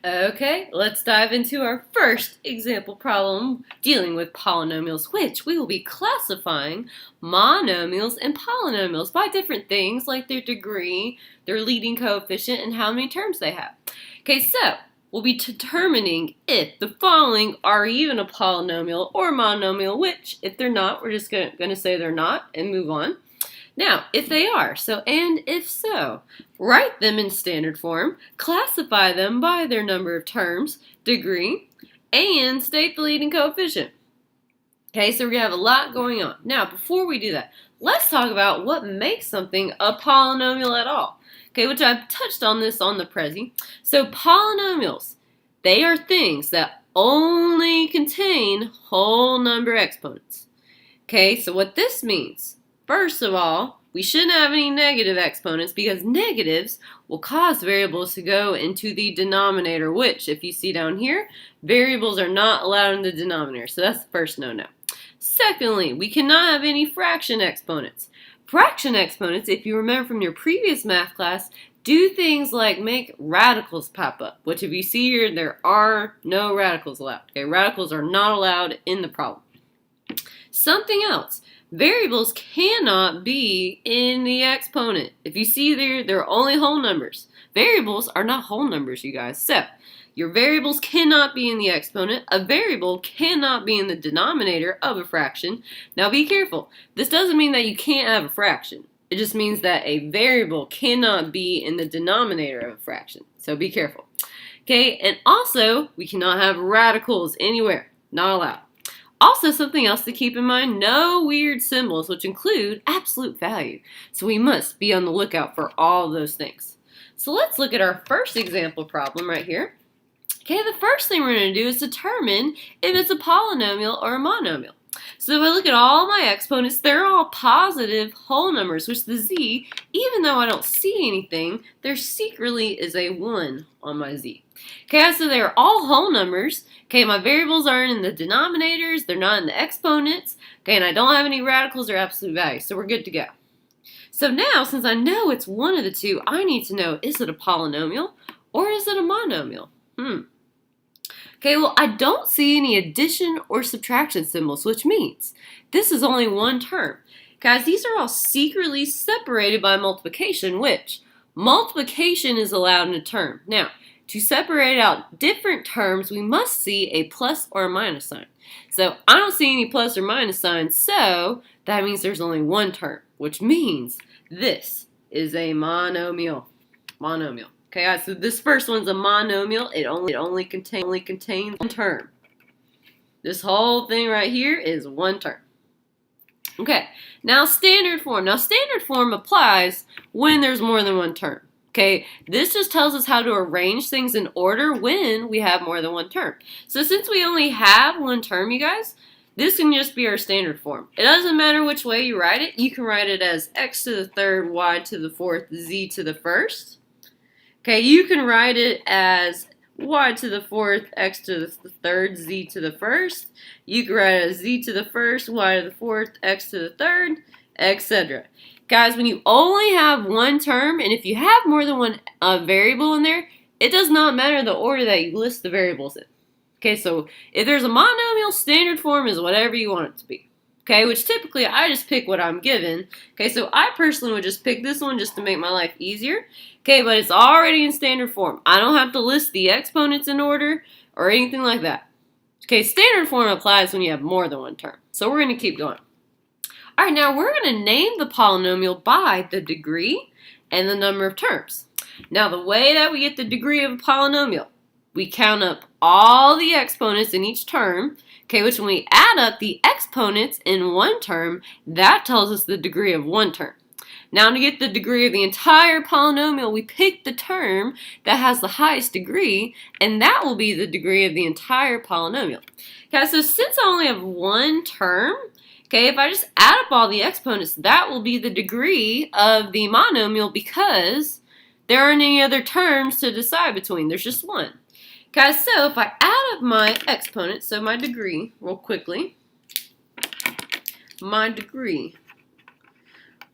Okay, let's dive into our first example problem dealing with polynomials, which we will be classifying monomials and polynomials by different things like their degree, their leading coefficient, and how many terms they have. Okay, so we'll be determining if the following are even a polynomial or monomial, which if they're not, we're just going to say they're not and move on. Now, if they are, and if so, write them in standard form, classify them by their number of terms, degree, and state the leading coefficient. Okay, so we're going to have a lot going on. Now, before we do that, let's talk about what makes something a polynomial at all. Okay, which I've touched on this on the Prezi. So polynomials, they are things that only contain whole number exponents. Okay, so what this means, first of all, we shouldn't have any negative exponents because negatives will cause variables to go into the denominator, which, if you see down here, variables are not allowed in the denominator. So that's the first no-no. Secondly, we cannot have any fraction exponents. Fraction exponents, if you remember from your previous math class, do things like make radicals pop up, which if you see here, there are no radicals allowed. Okay, radicals are not allowed in the problem. Something else. Variables cannot be in the exponent. If you see there, they're only whole numbers. Variables are not whole numbers, you guys. So, your variables cannot be in the exponent. A variable cannot be in the denominator of a fraction. Now be careful. This doesn't mean that you can't have a fraction. It just means that a variable cannot be in the denominator of a fraction. So be careful. Okay, and also, we cannot have radicals anywhere. Not allowed. Also, something else to keep in mind, no weird symbols, which include absolute value. So we must be on the lookout for all those things. So let's look at our first example problem right here. Okay, the first thing we're going to do is determine if it's a polynomial or a monomial. So if I look at all my exponents, they're all positive whole numbers, which the z, even though I don't see anything, there secretly is a 1 on my z. Okay, so they're all whole numbers. Okay, my variables aren't in the denominators, they're not in the exponents. Okay, and I don't have any radicals or absolute values, so we're good to go. So now, since I know it's one of the two, I need to know, is it a polynomial or is it a monomial? Okay, well, I don't see any addition or subtraction symbols, which means this is only one term. Guys, these are all secretly separated by multiplication, which multiplication is allowed in a term. Now, to separate out different terms, we must see a plus or a minus sign. So I don't see any plus or minus signs, so that means there's only one term, which means this is a monomial. Monomial. Okay, guys, so this first one's a monomial. It only contains one term. This whole thing right here is one term. Okay, now standard form. Now standard form applies when there's more than one term. Okay, this just tells us how to arrange things in order when we have more than one term. So since we only have one term, you guys, this can just be our standard form. It doesn't matter which way you write it. You can write it as x to the third, y to the fourth, z to the first. Okay, you can write it as y to the fourth, x to the third, z to the first. You can write it as z to the first, y to the fourth, x to the third, etc. Guys, when you only have one term, and if you have more than one variable in there, it does not matter the order that you list the variables in. Okay, so if there's a monomial, standard form is whatever you want it to be. Okay, which typically I just pick what I'm given. Okay, so I personally would just pick this one just to make my life easier. Okay, but it's already in standard form. I don't have to list the exponents in order or anything like that. Okay, standard form applies when you have more than one term. So we're going to keep going. All right, now we're going to name the polynomial by the degree and the number of terms. Now, the way that we get the degree of a polynomial, we count up all the exponents in each term. Okay, which when we add up the exponents in one term, that tells us the degree of one term. Now to get the degree of the entire polynomial, we pick the term that has the highest degree, and that will be the degree of the entire polynomial. Okay, so since I only have one term, okay, if I just add up all the exponents, that will be the degree of the monomial because there aren't any other terms to decide between. There's just one. Okay, so if I add up my exponents, so my degree, real quickly, my degree.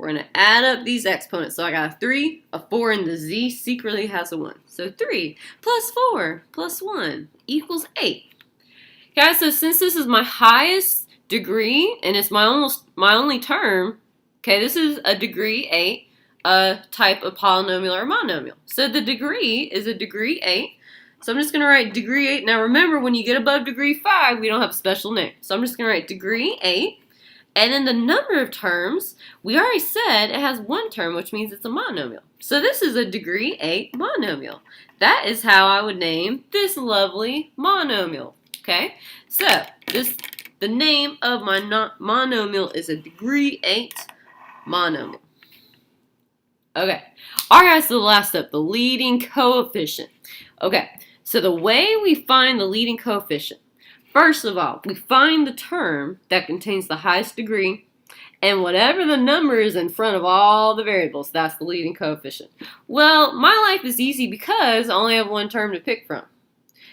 we're going to add up these exponents. So I got a 3, a 4, and the z secretly has a 1. So 3 plus 4 plus 1 equals 8. Guys, so since this is my highest degree and it's my only term, okay, this is a degree 8, a type of polynomial or monomial. So the degree is a degree 8. So I'm just going to write degree 8. Now remember, when you get above degree 5, we don't have a special name. So I'm just going to write degree 8. And then the number of terms, we already said it has one term, which means it's a monomial. So this is a degree 8 monomial. That is how I would name this lovely monomial. Okay, so the name of my monomial is a degree 8 monomial. Okay, alright, so the last step, the leading coefficient. Okay, so the way we find the leading coefficient, first of all, we find the term that contains the highest degree, and whatever the number is in front of all the variables, that's the leading coefficient. Well, my life is easy because I only have one term to pick from.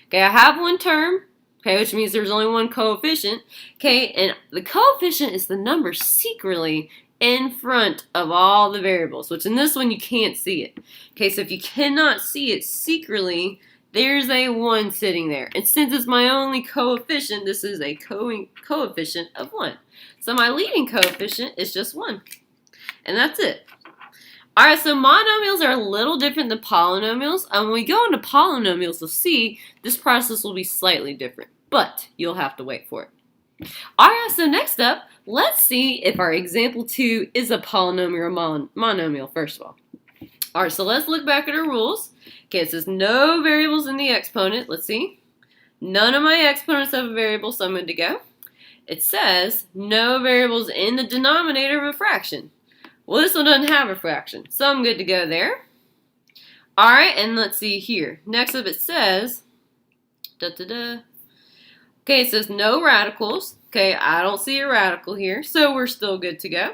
Okay, I have one term, okay, which means there's only one coefficient, okay, and the coefficient is the number secretly in front of all the variables, which in this one you can't see it. Okay, so if you cannot see it secretly, there's a 1 sitting there. And since it's my only coefficient, this is a coefficient of 1. So my leading coefficient is just 1. And that's it. Alright, so monomials are a little different than polynomials. When we go into polynomials, you'll see this process will be slightly different. But you'll have to wait for it. Alright, so next up, let's see if our example 2 is a polynomial or monomial, first of all. Alright, so let's look back at our rules. Okay, it says no variables in the exponent. Let's see. None of my exponents have a variable, so I'm good to go. It says no variables in the denominator of a fraction. Well, this one doesn't have a fraction, so I'm good to go there. Alright, and let's see here. Next up it says, okay, it says no radicals. Okay, I don't see a radical here, so we're still good to go.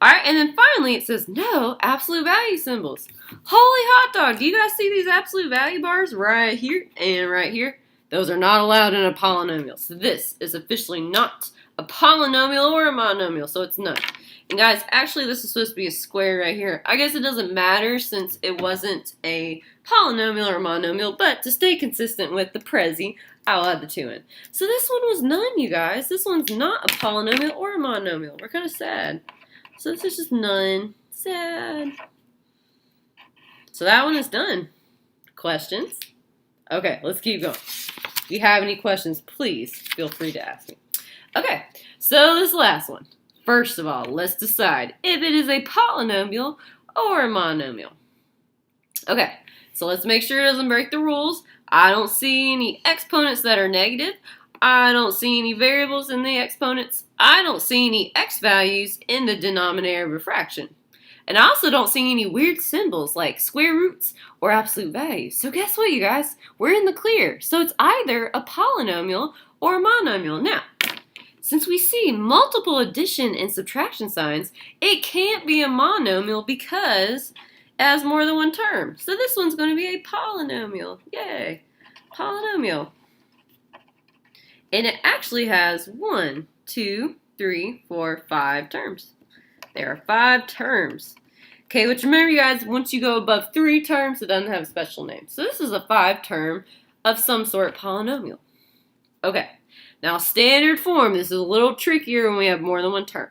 Alright, and then finally it says no absolute value symbols. Holy hot dog, do you guys see these absolute value bars right here and right here? Those are not allowed in a polynomial. So this is officially not a polynomial or a monomial, so it's none. And guys, actually this is supposed to be a square right here. I guess it doesn't matter since it wasn't a polynomial or monomial, but to stay consistent with the Prezi, I'll add the 2 in. So this one was none, you guys. This one's not a polynomial or a monomial. We're kind of sad. So this is just none. Sad. So that one is done. Questions? Okay, let's keep going. If you have any questions, please feel free to ask me. Okay, so this last one. First of all, let's decide if it is a polynomial or a monomial. Okay, so let's make sure it doesn't break the rules. I don't see any exponents that are negative. I don't see any variables in the exponents. I don't see any x values in the denominator of a fraction. And I also don't see any weird symbols like square roots or absolute values. So guess what, you guys? We're in the clear. So it's either a polynomial or a monomial. Now, since we see multiple addition and subtraction signs, it can't be a monomial because it has more than one term. So this one's going to be a polynomial. Yay! Polynomial. And it actually has 1, 2, 3, 4, 5 terms. There are 5 terms. Okay, which remember you guys, once you go above 3 terms, it doesn't have a special name. So this is a 5 term of some sort polynomial. Okay, now standard form, this is a little trickier when we have more than one term.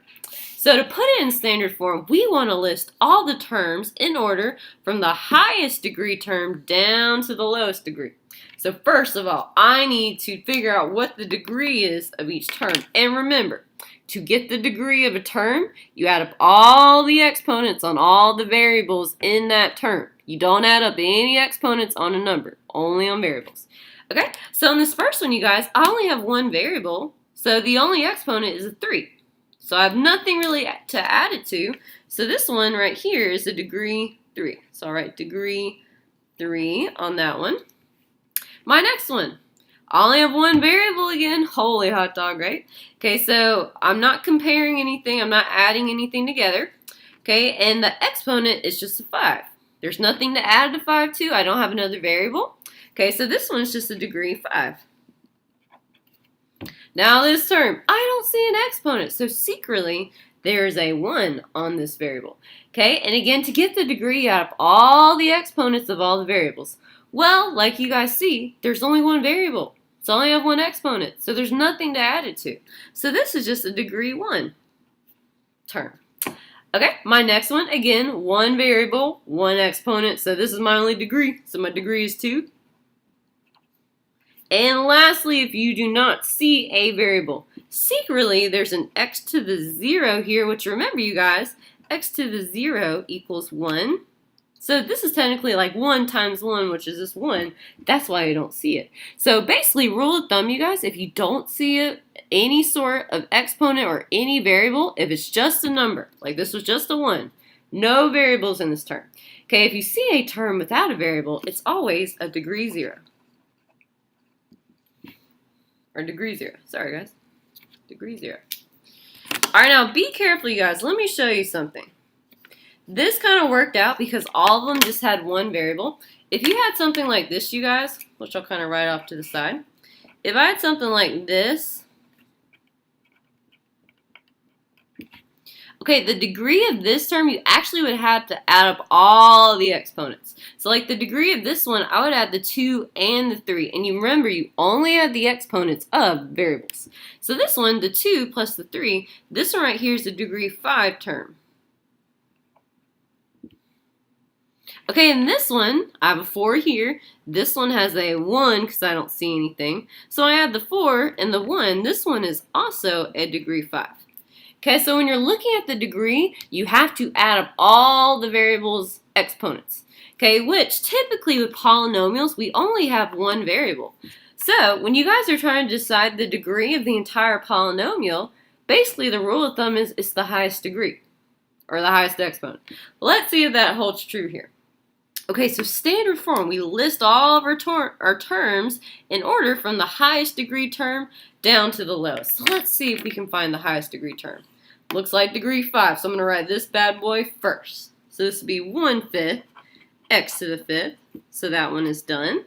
So to put it in standard form, we want to list all the terms in order from the highest degree term down to the lowest degree. So first of all, I need to figure out what the degree is of each term. And remember, to get the degree of a term, you add up all the exponents on all the variables in that term. You don't add up any exponents on a number, only on variables. Okay, so in this first one, you guys, I only have one variable, so the only exponent is a 3. So I have nothing really to add it to. So this one right here is a degree 3. So I'll write degree 3 on that one. My next one, I only have one variable again. Holy hot dog, right? Okay, so I'm not comparing anything. I'm not adding anything together. Okay, and the exponent is just a 5. There's nothing to add to 5 to. I don't have another variable. Okay, so this one's just a degree 5. Now this term, I don't see an exponent. So secretly, there's a 1 on this variable. Okay, and again, to get the degree out of all the exponents of all the variables, well, like you guys see, there's only one variable. It's only have one exponent, so there's nothing to add it to. So this is just a degree 1 term. Okay, my next one, again, one variable, one exponent, so this is my only degree, so my degree is 2. And lastly, if you do not see a variable, secretly there's an x to the 0 here, which remember you guys, x to the 0 equals 1. So this is technically like 1 times 1, which is this 1. That's why you don't see it. So basically, rule of thumb, you guys, if you don't see any sort of exponent or any variable, if it's just a number, like this was just a 1, no variables in this term. Okay, if you see a term without a variable, it's always a degree 0. Or degree 0. Sorry, guys. Degree 0. Alright, now be careful, you guys. Let me show you something. This kind of worked out because all of them just had one variable. If you had something like this, you guys, which I'll kind of write off to the side. If I had something like this, okay, the degree of this term, you actually would have to add up all the exponents. So like the degree of this one, I would add the 2 and the 3. And you remember, you only add the exponents of variables. So this one, the 2 plus the 3, this one right here is the degree 5 term. Okay, and this one, I have a 4 here. This one has a 1 because I don't see anything. So I add the 4 and the 1. This one is also a degree 5. Okay, so when you're looking at the degree, you have to add up all the variables' exponents. Okay, which typically with polynomials, we only have one variable. So when you guys are trying to decide the degree of the entire polynomial, basically the rule of thumb is it's the highest degree, or the highest exponent. Let's see if that holds true here. Okay, so standard form, we list all of our terms in order from the highest degree term down to the lowest. So let's see if we can find the highest degree term. Looks like degree 5, so I'm going to write this bad boy first. So this would be 1/5 x to the 5th, so that one is done.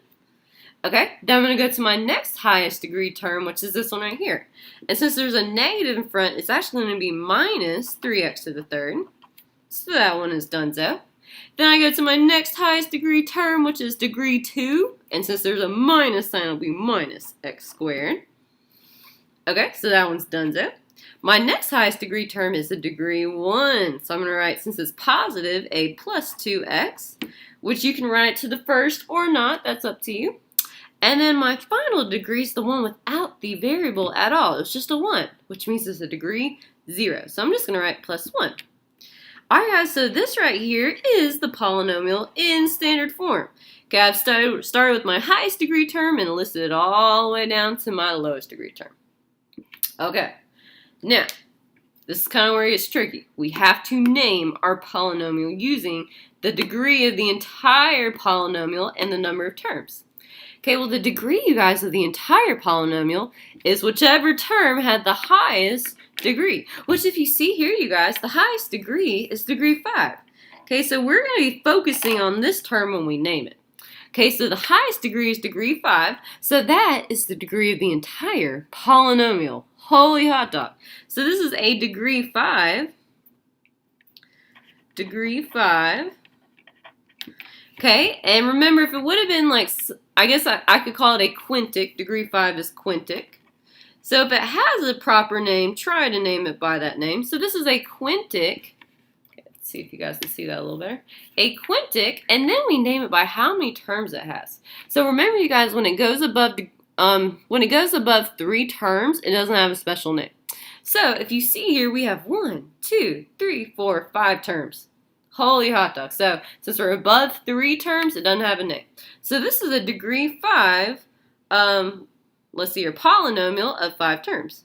Okay, then I'm going to go to my next highest degree term, which is this one right here. And since there's a negative in front, it's actually going to be minus 3x to the 3rd. So that one is donezo. Then I go to my next highest degree term, which is degree 2. And since there's a minus sign, it'll be minus x squared. Okay, so that one's donezo. My next highest degree term is a degree 1. So I'm going to write, since it's positive, a plus 2x, which you can write to the first or not. That's up to you. And then my final degree is the one without the variable at all. It's just a 1, which means it's a degree 0. So I'm just going to write plus 1. Alright guys, so this right here is the polynomial in standard form. Okay, I've started with my highest degree term and listed it all the way down to my lowest degree term. Okay, now, this is kind of where it gets tricky. We have to name our polynomial using the degree of the entire polynomial and the number of terms. Okay, well the degree, you guys, of the entire polynomial is whichever term had the highest degree. Which if you see here, you guys, the highest degree is degree 5. Okay, so we're going to be focusing on this term when we name it. Okay, so the highest degree is degree 5, so that is the degree of the entire polynomial. Holy hot dog. So this is a degree 5. Degree 5. Okay, and remember, if it would have been like, I guess I could call it a quintic. Degree 5 is quintic. So if it has a proper name, try to name it by that name. So this is a quintic. Okay, let's see if you guys can see that a little better. A quintic, and then we name it by how many terms it has. So remember, you guys, when it goes above 3 terms, it doesn't have a special name. So if you see here, we have 1, 2, 3, 4, 5 terms. Holy hot dog. So since we're above 3 terms, it doesn't have a name. So this is a degree 5, let's see, your polynomial of 5 terms.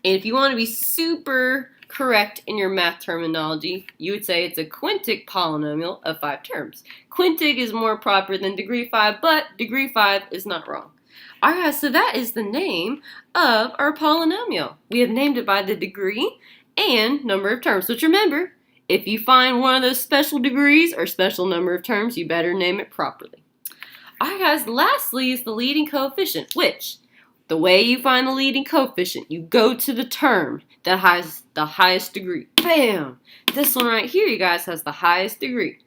And if you want to be super correct in your math terminology, you would say it's a quintic polynomial of 5 terms. Quintic is more proper than degree 5, but degree 5 is not wrong. Alright, so that is the name of our polynomial. We have named it by the degree and number of terms. Which remember, if you find one of those special degrees or special number of terms, you better name it properly. Alright guys, lastly is the leading coefficient, which The way you find the leading coefficient, you go to the term that has the highest degree. Bam! This one right here, you guys, has the highest degree.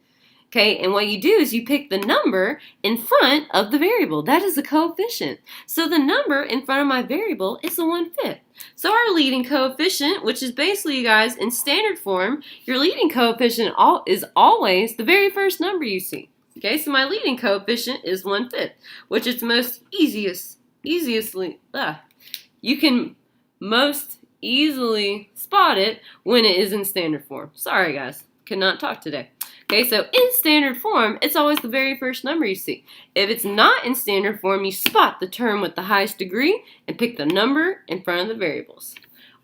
Okay, and what you do is you pick the number in front of the variable. That is the coefficient. So the number in front of my variable is the 1/5. So our leading coefficient, which is basically, you guys, in standard form, your leading coefficient is always the very first number you see. Okay, so my leading coefficient is 1/5, which is you can most easily spot it when it is in standard form. Sorry guys, could not talk today. Okay, so in standard form, it's always the very first number you see. If it's not in standard form, you spot the term with the highest degree and pick the number in front of the variables.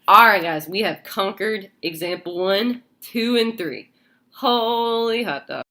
Alright guys, we have conquered example 1, 2, and 3. Holy hot dog.